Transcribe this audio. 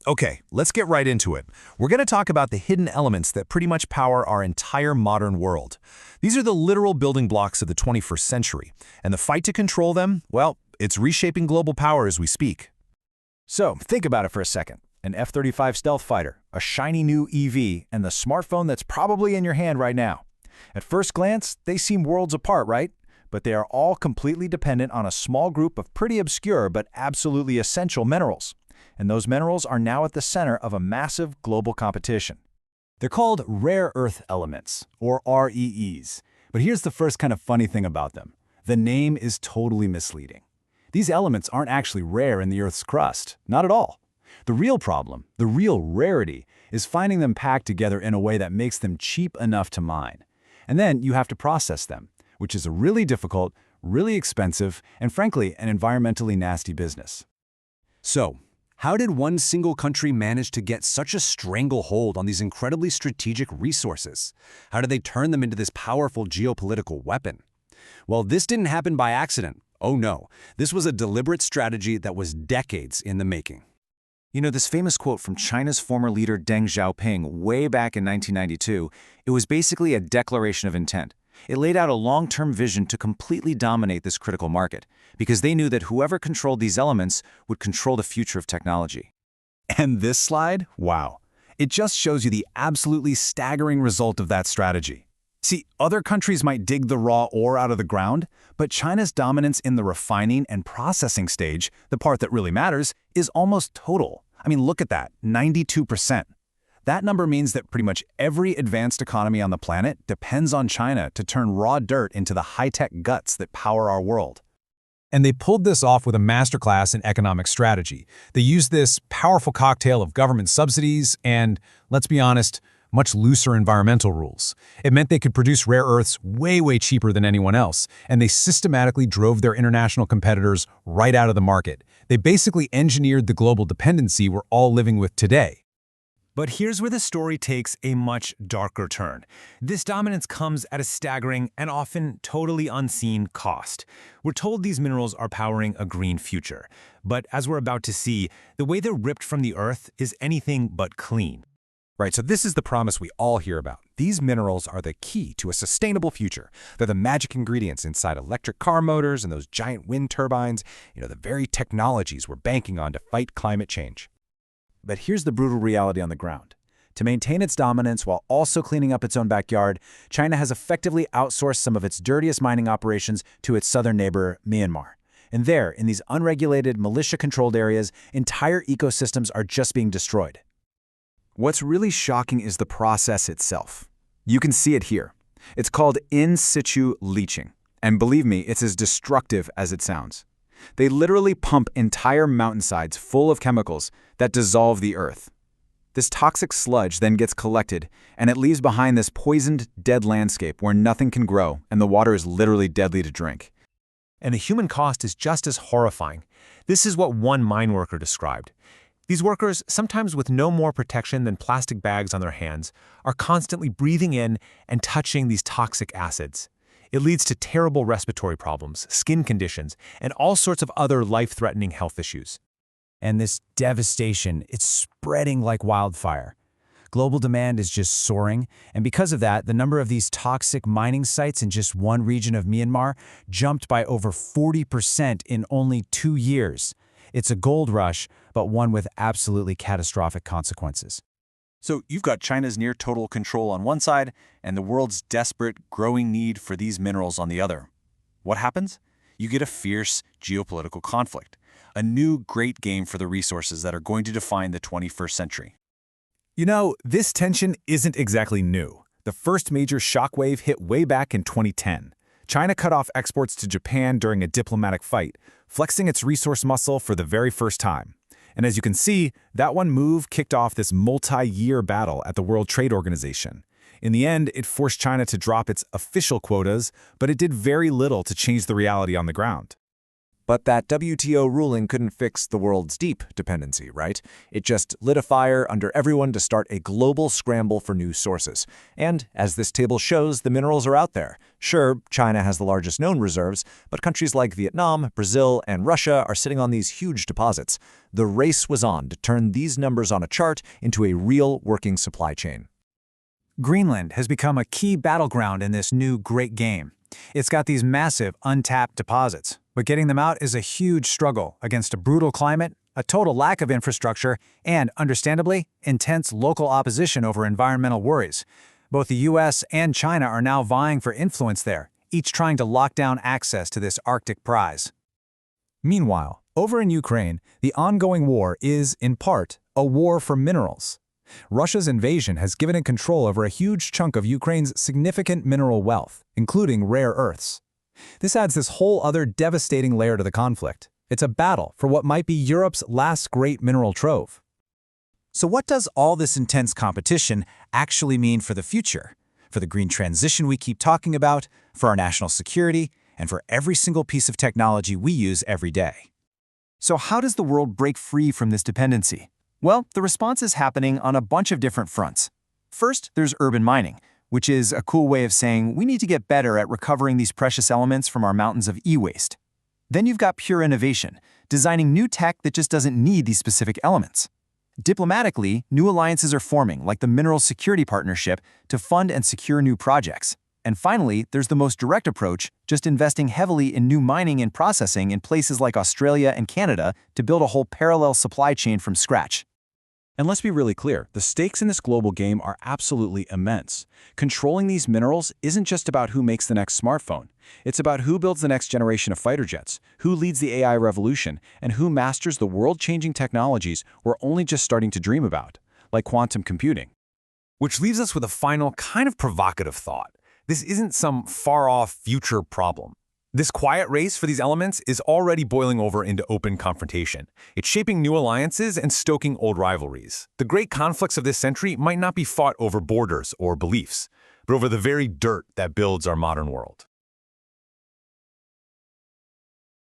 Okay, let's get right into it. We're going to talk about the hidden elements that pretty much power our entire modern world. These are the literal building blocks of the 21st century, and the fight to control them, well, it's reshaping global power as we speak. So, think about it for a second. An F-35 stealth fighter, a shiny new EV, and the smartphone that's probably in your hand right now. At first glance, they seem worlds apart, right? But they are all completely dependent on a small group of pretty obscure but absolutely essential minerals. And those minerals are now at the center of a massive global competition. They're called rare earth elements, or REEs. But here's the first kind of funny thing about them. The name is totally misleading. These elements aren't actually rare in the Earth's crust, not at all. The real problem, the real rarity, is finding them packed together in a way that makes them cheap enough to mine. And then you have to process them, which is a really difficult, really expensive, and frankly, an environmentally nasty business. So, how did one single country manage to get such a stranglehold on these incredibly strategic resources? How did they turn them into this powerful geopolitical weapon? Well, this didn't happen by accident. Oh no, this was a deliberate strategy that was decades in the making. You know, this famous quote from China's former leader Deng Xiaoping way back in 1992, it was basically a declaration of intent. It laid out a long-term vision to completely dominate this critical market, because they knew that whoever controlled these elements would control the future of technology. And this slide, wow, it just shows you the absolutely staggering result of that strategy. See, other countries might dig the raw ore out of the ground, but China's dominance in the refining and processing stage, the part that really matters, is almost total. I mean, look at that, 92%. That number means that pretty much every advanced economy on the planet depends on China to turn raw dirt into the high-tech guts that power our world. And they pulled this off with a masterclass in economic strategy. They used this powerful cocktail of government subsidies and, let's be honest, much looser environmental rules. It meant they could produce rare earths way cheaper than anyone else, and they systematically drove their international competitors right out of the market. They basically engineered the global dependency we're all living with today. But here's where the story takes a much darker turn. This dominance comes at a staggering and often totally unseen cost. We're told these minerals are powering a green future, but as we're about to see, the way they're ripped from the earth is anything but clean. Right, so this is the promise we all hear about. These minerals are the key to a sustainable future. They're the magic ingredients inside electric car motors and those giant wind turbines, the very technologies we're banking on to fight climate change. But here's the brutal reality on the ground. To maintain its dominance while also cleaning up its own backyard, China has effectively outsourced some of its dirtiest mining operations to its southern neighbor, Myanmar. And there, in these unregulated, militia-controlled areas, entire ecosystems are just being destroyed. What's really shocking is the process itself. You can see it here. It's called in situ leaching. And believe me, it's as destructive as it sounds. They literally pump entire mountainsides full of chemicals that dissolve the earth. This toxic sludge then gets collected, and it leaves behind this poisoned, dead landscape where nothing can grow and the water is literally deadly to drink. And the human cost is just as horrifying. This is what one mine worker described. These workers, sometimes with no more protection than plastic bags on their hands, are constantly breathing in and touching these toxic acids. It leads to terrible respiratory problems, skin conditions, and all sorts of other life-threatening health issues. And this devastation, it's spreading like wildfire. Global demand is just soaring, and because of that, the number of these toxic mining sites in just one region of Myanmar jumped by over 40% in only 2 years. It's a gold rush, but one with absolutely catastrophic consequences. So you've got China's near total control on one side and the world's desperate, growing need for these minerals on the other. What happens? You get a fierce geopolitical conflict, a new great game for the resources that are going to define the 21st century. You know, this tension isn't exactly new. The first major shockwave hit way back in 2010. China cut off exports to Japan during a diplomatic fight, flexing its resource muscle for the very first time. And as you can see, that one move kicked off this multi-year battle at the World Trade Organization. In the end, it forced China to drop its official quotas, but it did very little to change the reality on the ground. But that WTO ruling couldn't fix the world's deep dependency, right? It just lit a fire under everyone to start a global scramble for new sources. And, as this table shows, the minerals are out there. Sure, China has the largest known reserves, but countries like Vietnam, Brazil, and Russia are sitting on these huge deposits. The race was on to turn these numbers on a chart into a real working supply chain. Greenland has become a key battleground in this new great game. It's got these massive, untapped deposits, but getting them out is a huge struggle against a brutal climate, a total lack of infrastructure, and, understandably, intense local opposition over environmental worries. Both the US and China are now vying for influence there, each trying to lock down access to this Arctic prize. Meanwhile, over in Ukraine, the ongoing war is, in part, a war for minerals. Russia's invasion has given it control over a huge chunk of Ukraine's significant mineral wealth, including rare earths. This adds this whole other devastating layer to the conflict. It's a battle for what might be Europe's last great mineral trove. So what does all this intense competition actually mean for the future? For the green transition we keep talking about, for our national security, and for every single piece of technology we use every day. So how does the world break free from this dependency? Well, the response is happening on a bunch of different fronts. First, there's urban mining, which is a cool way of saying we need to get better at recovering these precious elements from our mountains of e-waste. Then you've got pure innovation, designing new tech that just doesn't need these specific elements. Diplomatically, new alliances are forming, like the Mineral Security Partnership, to fund and secure new projects. And finally, there's the most direct approach, just investing heavily in new mining and processing in places like Australia and Canada to build a whole parallel supply chain from scratch. And let's be really clear, the stakes in this global game are absolutely immense. Controlling these minerals isn't just about who makes the next smartphone. It's about who builds the next generation of fighter jets, who leads the AI revolution, and who masters the world-changing technologies we're only just starting to dream about, like quantum computing. Which leaves us with a final, kind of provocative thought. This isn't some far-off future problem. This quiet race for these elements is already boiling over into open confrontation. It's shaping new alliances and stoking old rivalries. The great conflicts of this century might not be fought over borders or beliefs, but over the very dirt that builds our modern world.